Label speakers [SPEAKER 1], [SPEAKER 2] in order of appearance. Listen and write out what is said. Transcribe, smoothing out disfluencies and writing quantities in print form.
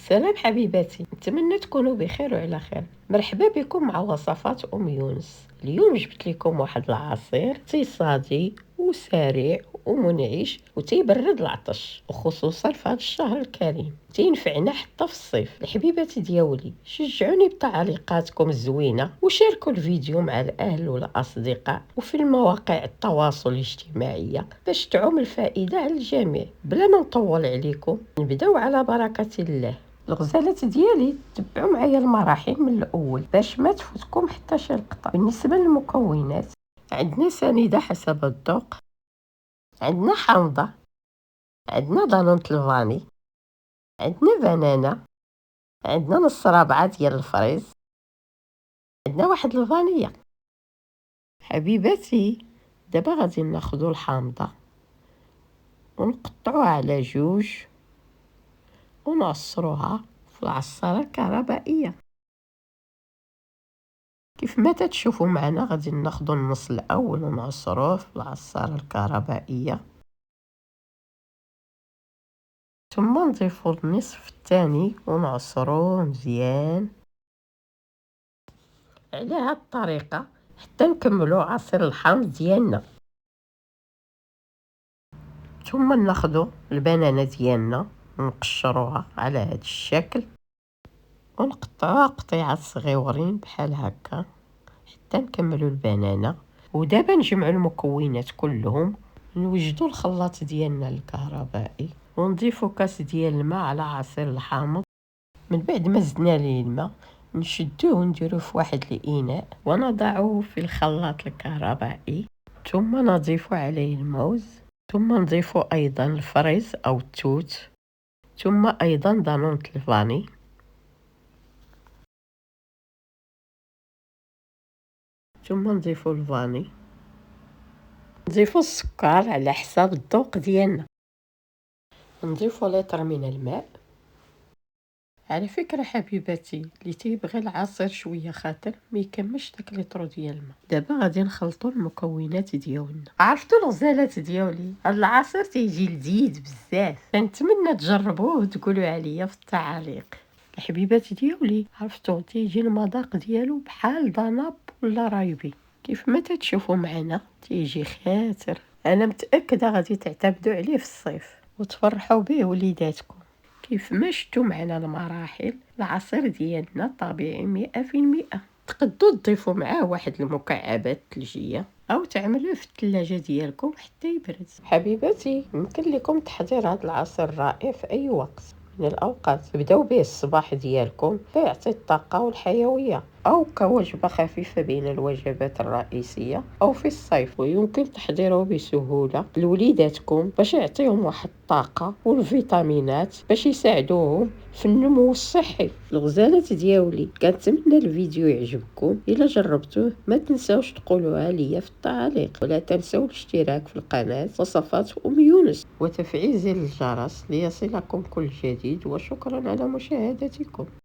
[SPEAKER 1] سلام حبيباتي، نتمنى تكونوا بخير وعلى خير. مرحبا بكم مع وصفات يونس. اليوم جبت لكم واحد العصير اقتصادي وسريع ومنعش وتيبرد العطش، وخصوصا في هذا الشهر الكريم تينفعنا حتى في الصيف. الحبيبات ديالي، شجعوني بتعليقاتكم الزوينه وشاركوا الفيديو مع الاهل والاصدقاء وفي المواقع التواصل الاجتماعي باش تعم الفائده على الجميع. بلا ما نطول عليكم، نبداو على بركه الله. الغزالات ديالي، تبعوا معايا المراحل من الاول باش ما تفوتكم حتى شي لقطه. بالنسبه للمكونات، عندنا سنيده حسب الذوق، عندنا حامضه، عندنا دانون الفاني، عندنا بنانه، عندنا نص رابعه ديال الفريز، عندنا واحد الفانية. حبيباتي، دابا غادي ناخذوا الحامضه ونقطعوها على جوج ونعصروها في العصاره الكهربائيه. كيف ما تشوفوا معنا، غادي ناخذوا النص الاول ونعصروه في العصاره الكهربائيه، ثم نضيفوا النصف الثاني ونعصروه مزيان. على هاد الطريقه حتى نكملوا عصير الحامض ديالنا. ثم ناخذوا البنانه ديالنا ونقشروها على هاد الشكل ونقطعوها قطيعات صغيورين بحال هكا حتى نكملوا البنانه. ودابا نجمعوا المكونات كلهم، نوجدوا الخلاط ديالنا الكهربائي ونضيفوا كاس ديال الماء على عصير الحامض. من بعد ما زدنا ليه الماء، نشدوه ونديروه في واحد الاناء ونضعه في الخلاط الكهربائي، ثم نضيف عليه الموز، ثم نضيف ايضا الفريز او التوت، ثم ايضا دانون الفاني، ثم نضيف الفاني، نضيف السكر على حساب الذوق ديالنا، نضيف لتر من الماء. على فكرة حبيباتي، اللي تيبغي العصير شويه خاطر ما يكملش داك لتر ديال الماء. دابا غادي نخلطوا المكونات ديالنا. عرفتوا الغزالات ديالي، هاد العصير تيجي لذيذ بزاف. كنتمنى تجربوه وتقولوا عليا في التعاليق. الحبيبات ديالي، عرفتوا تيجي المذاق ديالو بحال ضناب ولا رايبي. كيف ما تشوفوا معنا تيجي خاطر. انا متاكده غادي تعتمدوا عليه في الصيف وتفرحوا به وليداتكم. كيف ما شفتوا معنا المراحل، العصير ديالنا طبيعي 100%. تقدروا تضيفوا معاه واحد المكعبات ثلجيه او تعملوه في الثلاجه ديالكم حتى يبرد. حبيباتي، يمكن لكم تحضير هذا العصير الرائع في اي وقت من الاوقات. تبداو به الصباح ديالكم فيعطي الطاقه والحيويه، او كوجبه خفيفه بين الوجبات الرئيسيه، او في الصيف. ويمكن تحضيره بسهوله لوليداتكم باش يعطيهم واحد الطاقه والفيتامينات باش يساعدوهم في النمو الصحي. الغزالات ديالي، كنتمنى الفيديو يعجبكم. الا جربتوه ما تنساوش تقولوها ليا في التعليق، ولا تنسوا الاشتراك في القناه وصفات يونس وتفعيل زر الجرس ليصلكم كل جديد. وشكرا على مشاهدتكم.